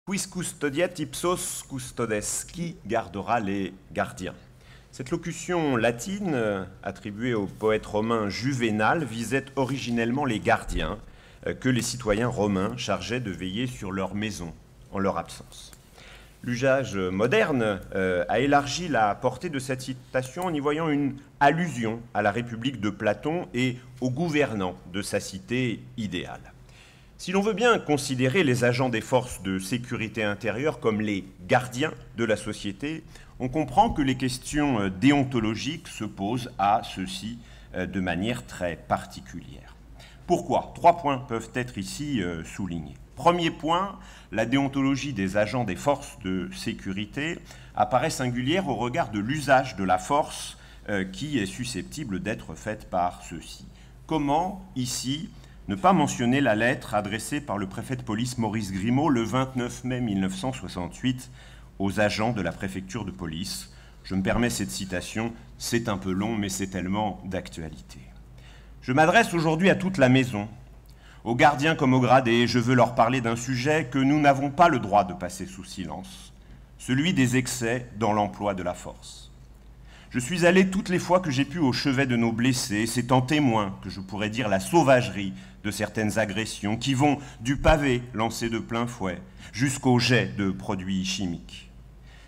Quis custodiet ipsos custodes, qui gardera les gardiens? Cette locution latine, attribuée au poète romain Juvénal, visait originellement les gardiens que les citoyens romains chargeaient de veiller sur leur maison en leur absence. L'usage moderne a élargi la portée de cette citation en y voyant une allusion à la République de Platon et aux gouvernants de sa cité idéale. Si l'on veut bien considérer les agents des forces de sécurité intérieure comme les gardiens de la société, on comprend que les questions déontologiques se posent à ceux-ci de manière très particulière. Pourquoi? 3 points peuvent être ici soulignés. Premier point, la déontologie des agents des forces de sécurité apparaît singulière au regard de l'usage de la force qui est susceptible d'être faite par ceux-ci. Comment, ici, ne pas mentionner la lettre adressée par le préfet de police Maurice Grimaud le 29 mai 1968 aux agents de la préfecture de police? Je me permets cette citation, c'est un peu long, mais c'est tellement d'actualité. Je m'adresse aujourd'hui à toute la maison, aux gardiens comme aux gradés, je veux leur parler d'un sujet que nous n'avons pas le droit de passer sous silence, celui des excès dans l'emploi de la force. Je suis allé toutes les fois que j'ai pu au chevet de nos blessés, c'est en témoin que je pourrais dire la sauvagerie de certaines agressions qui vont du pavé lancé de plein fouet jusqu'au jet de produits chimiques.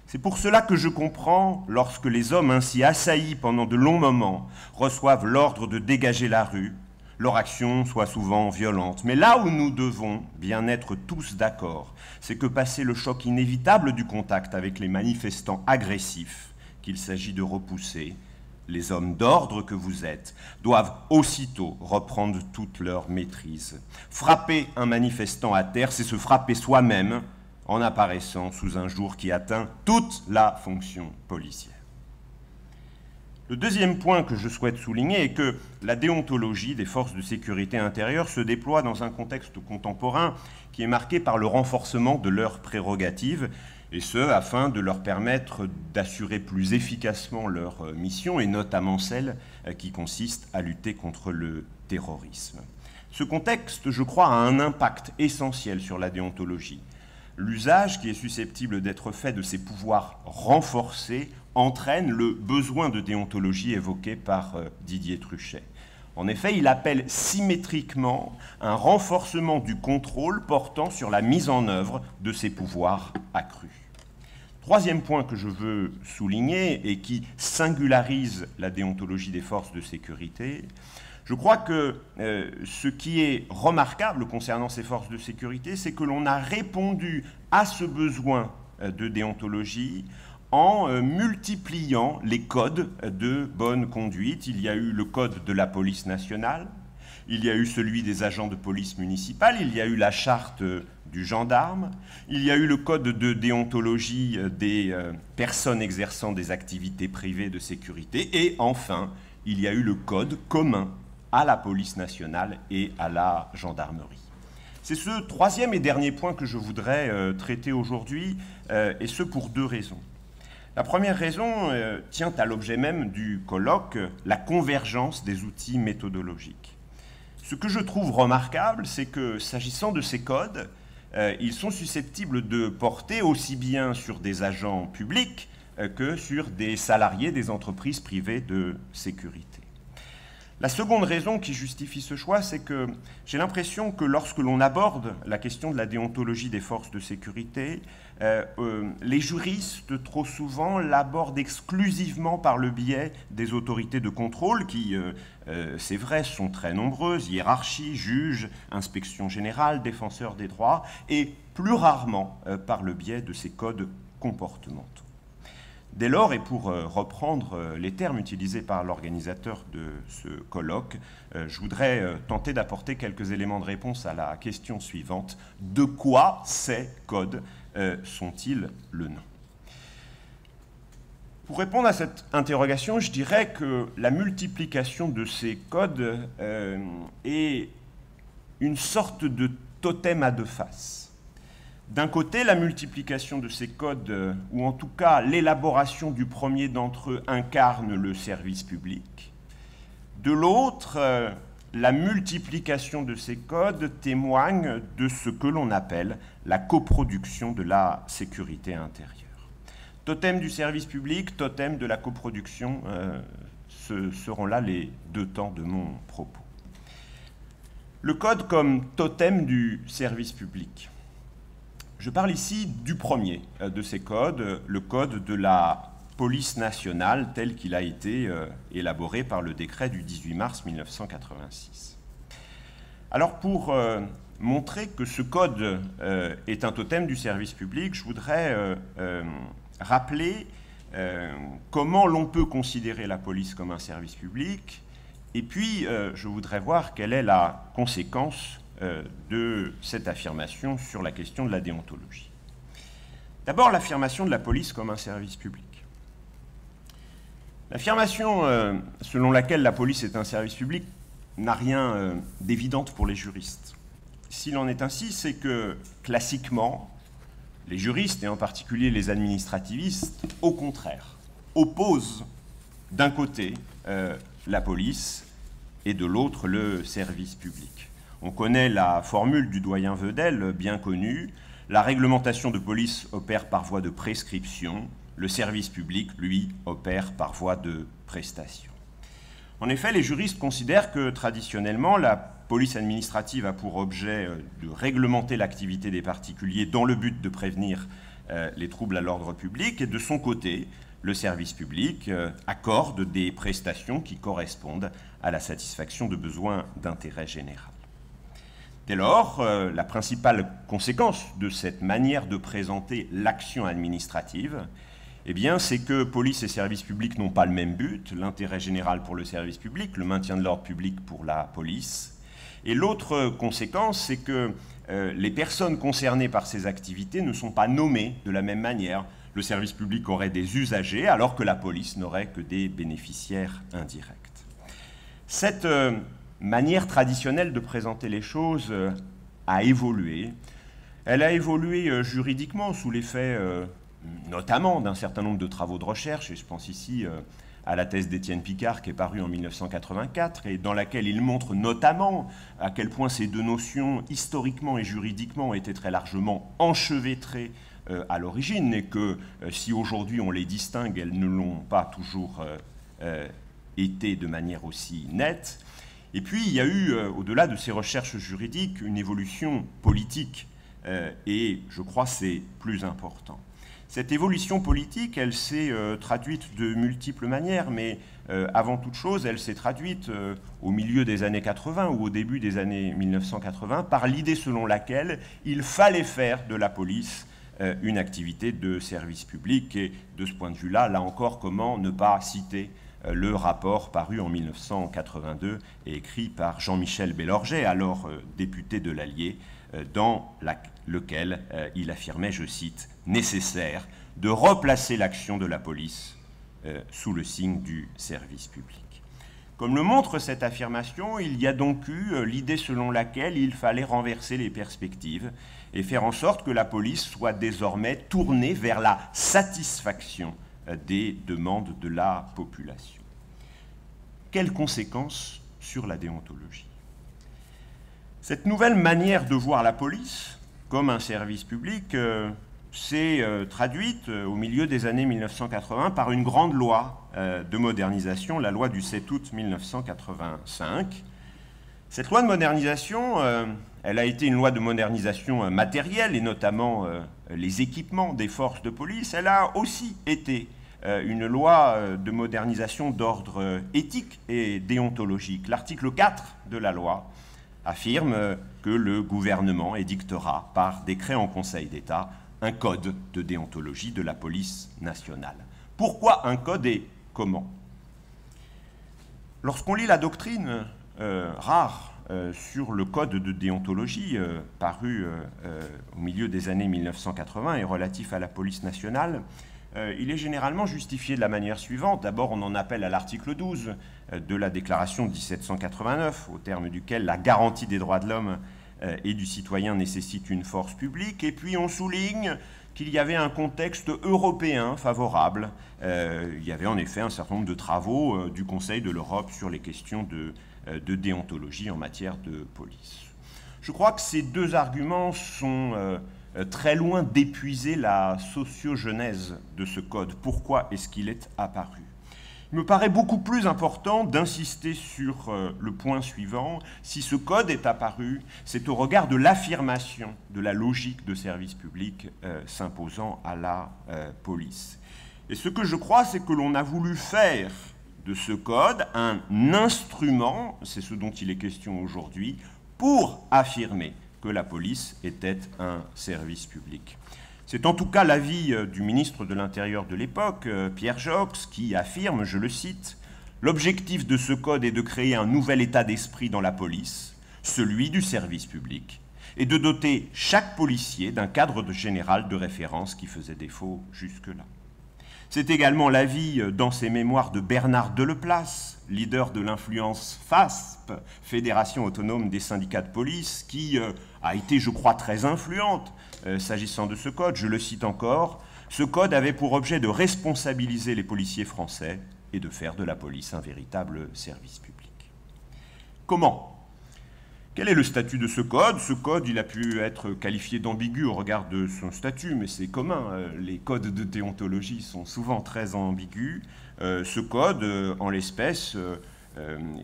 C'est pour cela que je comprends lorsque les hommes ainsi assaillis pendant de longs moments reçoivent l'ordre de dégager la rue, leur action soit souvent violente. Mais là où nous devons bien être tous d'accord, c'est que passé le choc inévitable du contact avec les manifestants agressifs qu'il s'agit de repousser, les hommes d'ordre que vous êtes doivent aussitôt reprendre toute leur maîtrise. Frapper un manifestant à terre, c'est se frapper soi-même en apparaissant sous un jour qui atteint toute la fonction policière. Le deuxième point que je souhaite souligner est que la déontologie des forces de sécurité intérieure se déploie dans un contexte contemporain qui est marqué par le renforcement de leurs prérogatives, et ce, afin de leur permettre d'assurer plus efficacement leur mission, et notamment celle qui consiste à lutter contre le terrorisme. Ce contexte, je crois, a un impact essentiel sur la déontologie. L'usage qui est susceptible d'être fait de ces pouvoirs renforcés entraîne le besoin de déontologie évoqué par Didier Truchet. En effet, il appelle symétriquement un renforcement du contrôle portant sur la mise en œuvre de ces pouvoirs accrus. Troisième point que je veux souligner et qui singularise la déontologie des forces de sécurité, je crois que ce qui est remarquable concernant ces forces de sécurité, c'est que l'on a répondu à ce besoin de déontologie en multipliant les codes de bonne conduite. Il y a eu le code de la police nationale, il y a eu celui des agents de police municipale, il y a eu la charte du gendarme, il y a eu le code de déontologie des personnes exerçant des activités privées de sécurité, et enfin, il y a eu le code commun à la police nationale et à la gendarmerie. C'est ce troisième et dernier point que je voudrais traiter aujourd'hui, et ce pour 2 raisons. La première raison tient à l'objet même du colloque, la convergence des outils méthodologiques. Ce que je trouve remarquable, c'est que s'agissant de ces codes, ils sont susceptibles de porter aussi bien sur des agents publics que sur des salariés des entreprises privées de sécurité. La seconde raison qui justifie ce choix, c'est que j'ai l'impression que lorsque l'on aborde la question de la déontologie des forces de sécurité, les juristes, trop souvent, l'abordent exclusivement par le biais des autorités de contrôle qui, c'est vrai, sont très nombreuses, hiérarchie, juges, inspection générale, défenseurs des droits, et plus rarement par le biais de ces codes comportementaux. Dès lors, et pour reprendre les termes utilisés par l'organisateur de ce colloque, je voudrais tenter d'apporter quelques éléments de réponse à la question suivante. De quoi ces codes sont-ils le nom? Pour répondre à cette interrogation, je dirais que la multiplication de ces codes est une sorte de totem à 2 faces. D'un côté, la multiplication de ces codes, ou en tout cas l'élaboration du premier d'entre eux, incarne le service public. De l'autre, la multiplication de ces codes témoigne de ce que l'on appelle la coproduction de la sécurité intérieure. Totem du service public, totem de la coproduction, ce seront là les deux temps de mon propos. Le code comme totem du service public. Je parle ici du premier de ces codes, le code de la police nationale tel qu'il a été élaboré par le décret du 18 mars 1986. Alors pour montrer que ce code est un totem du service public, je voudrais rappeler comment l'on peut considérer la police comme un service public, et puis je voudrais voir quelle est la conséquence de cette affirmation sur la question de la déontologie. D'abord, l'affirmation de la police comme un service public. L'affirmation selon laquelle la police est un service public n'a rien d'évidente pour les juristes. S'il en est ainsi, c'est que, classiquement, les juristes, et en particulier les administrativistes, au contraire, opposent d'un côté la police et de l'autre le service public. On connaît la formule du doyen Vedel, bien connue. La réglementation de police opère par voie de prescription. Le service public, lui, opère par voie de prestation. En effet, les juristes considèrent que, traditionnellement, la police administrative a pour objet de réglementer l'activité des particuliers dans le but de prévenir les troubles à l'ordre public, et de son côté, le service public accorde des prestations qui correspondent à la satisfaction de besoins d'intérêt général. Dès lors, la principale conséquence de cette manière de présenter l'action administrative, eh bien, c'est que police et service public n'ont pas le même but, l'intérêt général pour le service public, le maintien de l'ordre public pour la police. Et l'autre conséquence, c'est que les personnes concernées par ces activités ne sont pas nommées de la même manière. Le service public aurait des usagers, alors que la police n'aurait que des bénéficiaires indirects. Cette manière traditionnelle de présenter les choses a évolué. Elle a évolué juridiquement sous l'effet notamment d'un certain nombre de travaux de recherche, et je pense ici à la thèse d'Étienne Picard qui est parue en 1984 et dans laquelle il montre notamment à quel point ces deux notions, historiquement et juridiquement, étaient très largement enchevêtrées à l'origine, et que si aujourd'hui on les distingue, elles ne l'ont pas toujours été de manière aussi nette. Et puis il y a eu, au-delà de ces recherches juridiques, une évolution politique, et je crois que c'est plus important. Cette évolution politique, elle s'est traduite de multiples manières, mais avant toute chose, elle s'est traduite au milieu des années 80 ou au début des années 1980 par l'idée selon laquelle il fallait faire de la police une activité de service public. Et de ce point de vue-là, là encore, comment ne pas citer le rapport paru en 1982 et écrit par Jean-Michel Bélorgey, alors député de l'Allier, dans lequel il affirmait, je cite, « nécessaire de replacer l'action de la police sous le signe du service public ». Comme le montre cette affirmation, il y a donc eu l'idée selon laquelle il fallait renverser les perspectives et faire en sorte que la police soit désormais tournée vers la satisfaction des demandes de la population. Quelles conséquences sur la déontologie ? Cette nouvelle manière de voir la police comme un service public s'est traduite au milieu des années 1980 par une grande loi de modernisation, la loi du 7 août 1985. Cette loi de modernisation, elle a été une loi de modernisation matérielle, et notamment les équipements des forces de police. Elle a aussi été une loi de modernisation d'ordre éthique et déontologique. L'article 4 de la loi affirme que le gouvernement édictera par décret en Conseil d'État un code de déontologie de la police nationale. Pourquoi un code et comment ? Lorsqu'on lit la doctrine rare sur le code de déontologie paru au milieu des années 1980 et relatif à la police nationale, il est généralement justifié de la manière suivante. D'abord, on en appelle à l'article 12 de la déclaration de 1789, au terme duquel la garantie des droits de l'homme et du citoyen nécessite une force publique. Et puis on souligne qu'il y avait un contexte européen favorable. Il y avait en effet un certain nombre de travaux du Conseil de l'Europe sur les questions de de déontologie en matière de police. Je crois que ces deux arguments sont très loin d'épuiser la sociogenèse de ce code. Pourquoi est-ce qu'il est apparu ? Il me paraît beaucoup plus important d'insister sur le point suivant. Si ce code est apparu, c'est au regard de l'affirmation de la logique de service public s'imposant à la police. Et ce que je crois, c'est que l'on a voulu faire de ce code un instrument, c'est ce dont il est question aujourd'hui, pour affirmer que la police était un service public. C'est en tout cas l'avis du ministre de l'Intérieur de l'époque, Pierre Joxe, qui affirme, je le cite, « L'objectif de ce code est de créer un nouvel état d'esprit dans la police, celui du service public, et de doter chaque policier d'un cadre général de référence qui faisait défaut jusque-là. » C'est également l'avis dans ses mémoires de Bernard Deleplace, leader de l'influence FASP, Fédération autonome des syndicats de police, qui a été, je crois, très influente s'agissant de ce code. Je le cite encore, « Ce code avait pour objet de responsabiliser les policiers français et de faire de la police un véritable service public. » Comment ? Quel est le statut de ce code ? Ce code, il a pu être qualifié d'ambigu au regard de son statut, mais c'est commun. Les codes de déontologie sont souvent très ambigus. Ce code, en l'espèce,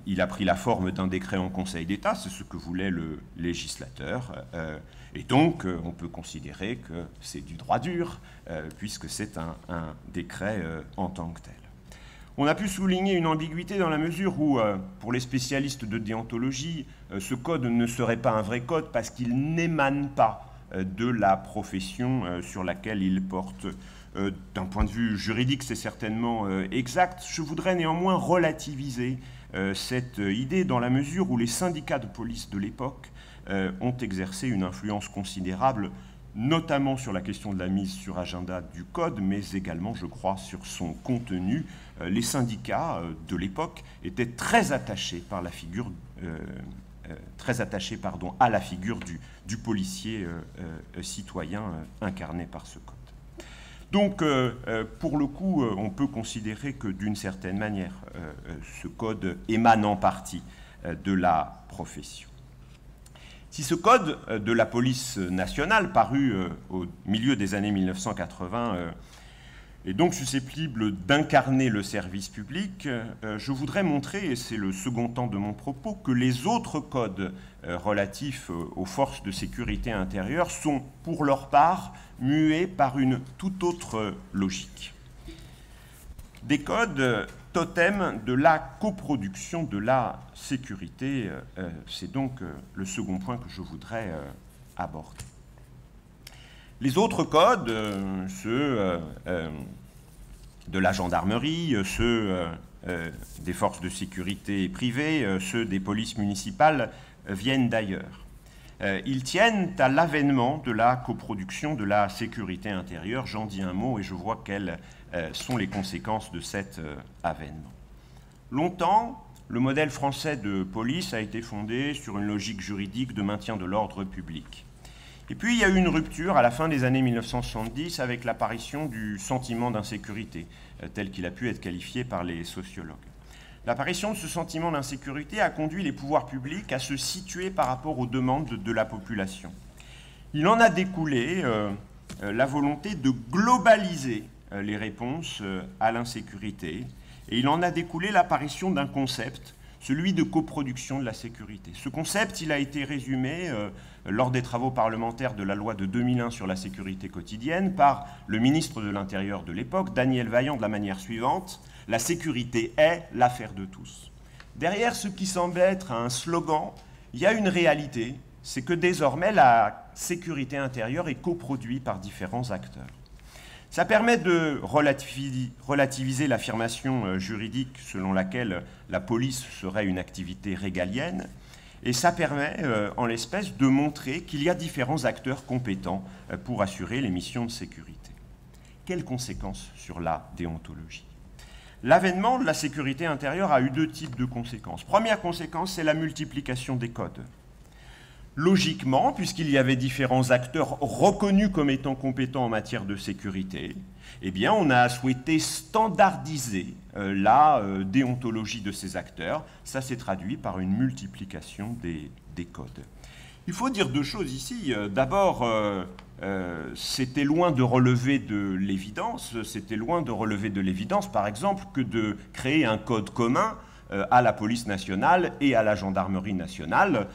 il a pris la forme d'un décret en Conseil d'État, c'est ce que voulait le législateur. Et donc, on peut considérer que c'est du droit dur, puisque c'est un décret en tant que tel. On a pu souligner une ambiguïté dans la mesure où, pour les spécialistes de déontologie, ce code ne serait pas un vrai code parce qu'il n'émane pas de la profession sur laquelle il porte. D'un point de vue juridique, c'est certainement exact. Je voudrais néanmoins relativiser cette idée dans la mesure où les syndicats de police de l'époque ont exercé une influence considérable, notamment sur la question de la mise sur agenda du code, mais également, je crois, sur son contenu. Les syndicats de l'époque étaient très attachés à la figure du policier citoyen incarné par ce code. Donc, pour le coup, on peut considérer que, d'une certaine manière, ce code émane en partie de la profession. Si ce code de la police nationale, paru au milieu des années 1980, est donc susceptible d'incarner le service public, je voudrais montrer, et c'est le second temps de mon propos, que les autres codes relatifs aux forces de sécurité intérieure sont, pour leur part, mués par une toute autre logique. Des codes totem de la coproduction de la sécurité, c'est donc le second point que je voudrais aborder. Les autres codes, ceux de la gendarmerie, ceux des forces de sécurité privées, ceux des polices municipales, viennent d'ailleurs. Ils tiennent à l'avènement de la coproduction de la sécurité intérieure. J'en dis un mot et je vois quelles sont les conséquences de cet avènement. Longtemps, le modèle français de police a été fondé sur une logique juridique de maintien de l'ordre public. Et puis, il y a eu une rupture à la fin des années 1970 avec l'apparition du sentiment d'insécurité, tel qu'il a pu être qualifié par les sociologues. L'apparition de ce sentiment d'insécurité a conduit les pouvoirs publics à se situer par rapport aux demandes de la population. Il en a découlé la volonté de globaliser les réponses à l'insécurité, et il en a découlé l'apparition d'un concept, celui de coproduction de la sécurité. Ce concept, il a été résumé lors des travaux parlementaires de la loi de 2001 sur la sécurité quotidienne par le ministre de l'Intérieur de l'époque, Daniel Vaillant, de la manière suivante: « La sécurité est l'affaire de tous ». Derrière ce qui semble être un slogan, il y a une réalité, c'est que désormais la sécurité intérieure est coproduite par différents acteurs. Ça permet de relativiser l'affirmation juridique selon laquelle la police serait une activité régalienne, et ça permet, en l'espèce, de montrer qu'il y a différents acteurs compétents pour assurer les missions de sécurité. Quelles conséquences sur la déontologie ? L'avènement de la sécurité intérieure a eu deux types de conséquences. Première conséquence, c'est la multiplication des codes. Logiquement, puisqu'il y avait différents acteurs reconnus comme étant compétents en matière de sécurité, eh bien, on a souhaité standardiser la déontologie de ces acteurs. Ça s'est traduit par une multiplication des codes. Il faut dire deux choses ici. D'abord, c'était loin de relever de l'évidence. C'était loin de relever de l'évidence, par exemple, que de créer un code commun à la police nationale et à la gendarmerie nationale,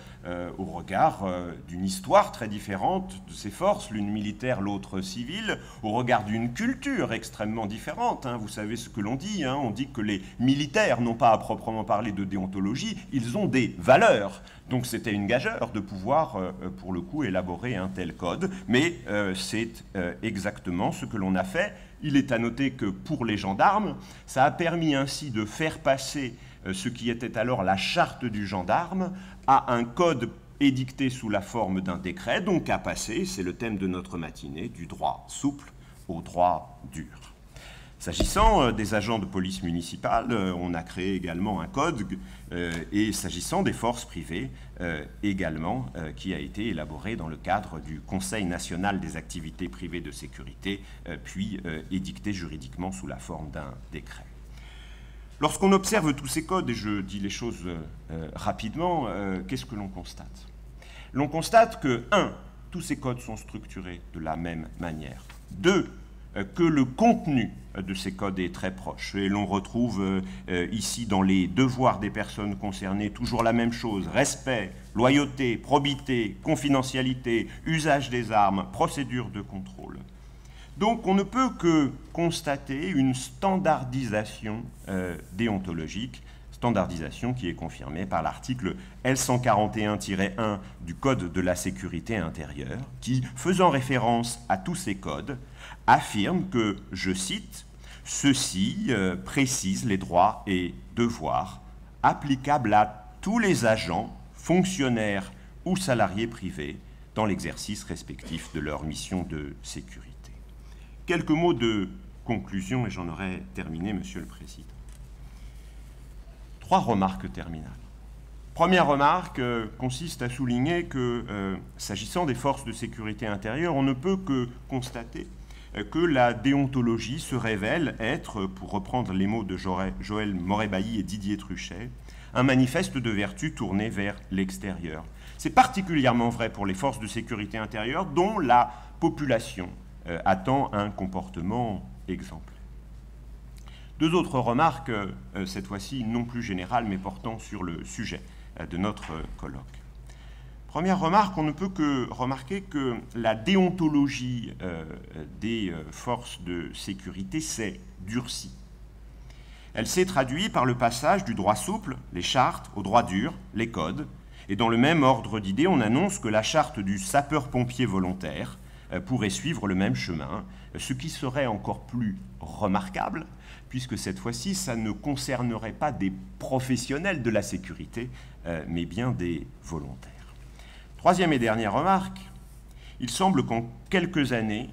au regard d'une histoire très différente de ces forces, l'une militaire, l'autre civile, au regard d'une culture extrêmement différente. Vous savez ce que l'on dit, on dit que les militaires n'ont pas à proprement parler de déontologie, ils ont des valeurs. Donc c'était une gageure de pouvoir, pour le coup, élaborer un tel code, mais c'est exactement ce que l'on a fait. Il est à noter que pour les gendarmes, ça a permis ainsi de faire passer ce qui était alors la charte du gendarme à un code édicté sous la forme d'un décret, donc à passer, c'est le thème de notre matinée, du droit souple au droit dur. S'agissant des agents de police municipale, on a créé également un code, et s'agissant des forces privées également, qui a été élaboré dans le cadre du Conseil national des activités privées de sécurité, puis édicté juridiquement sous la forme d'un décret. Lorsqu'on observe tous ces codes, et je dis les choses rapidement, qu'est-ce que l'on constate? L'on constate que, 1, tous ces codes sont structurés de la même manière. 2, que le contenu de ces codes est très proche. Et l'on retrouve ici dans les devoirs des personnes concernées toujours la même chose: respect, loyauté, probité, confidentialité, usage des armes, procédure de contrôle. Donc on ne peut que constater une standardisation déontologique, standardisation qui est confirmée par l'article L141-1 du Code de la sécurité intérieure, qui, faisant référence à tous ces codes, affirme que, je cite, « Ceux-ci précisent les droits et devoirs applicables à tous les agents, fonctionnaires ou salariés privés dans l'exercice respectif de leur mission de sécurité. » Quelques mots de conclusion, et j'en aurai terminé, Monsieur le Président. 3 remarques terminales. Première remarque consiste à souligner que, s'agissant des forces de sécurité intérieure, on ne peut que constater que la déontologie se révèle être, pour reprendre les mots de Joël Moret-Bailly et Didier Truchet, un manifeste de vertu tourné vers l'extérieur. C'est particulièrement vrai pour les forces de sécurité intérieure dont la population attend un comportement exemplaire. 2 autres remarques, cette fois-ci non plus générales, mais portant sur le sujet de notre colloque. Première remarque, on ne peut que remarquer que la déontologie des forces de sécurité s'est durcie. Elle s'est traduite par le passage du droit souple, les chartes, au droit dur, les codes, et dans le même ordre d'idées, on annonce que la charte du sapeur-pompier volontaire pourrait suivre le même chemin, ce qui serait encore plus remarquable, puisque cette fois-ci, ça ne concernerait pas des professionnels de la sécurité, mais bien des volontaires. Troisième et dernière remarque, il semble qu'en quelques années,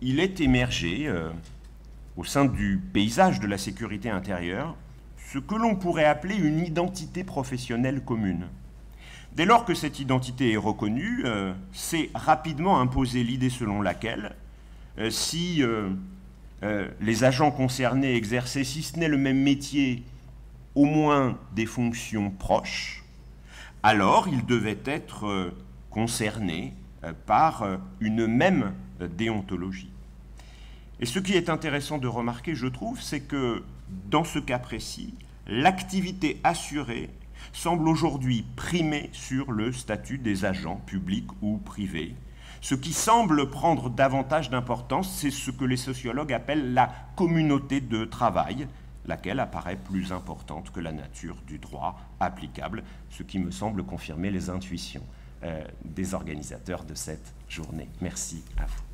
il ait émergé, au sein du paysage de la sécurité intérieure, ce que l'on pourrait appeler une identité professionnelle commune. Dès lors que cette identité est reconnue, c'est rapidement imposée l'idée selon laquelle, si les agents concernés exerçaient, si ce n'est le même métier, au moins des fonctions proches, alors ils devaient être concernés par une même déontologie. Et ce qui est intéressant de remarquer, je trouve, c'est que dans ce cas précis, l'activité assurée semble aujourd'hui primer sur le statut des agents publics ou privés. Ce qui semble prendre davantage d'importance, c'est ce que les sociologues appellent la communauté de travail, laquelle apparaît plus importante que la nature du droit applicable, ce qui me semble confirmer les intuitions des organisateurs de cette journée. Merci à vous.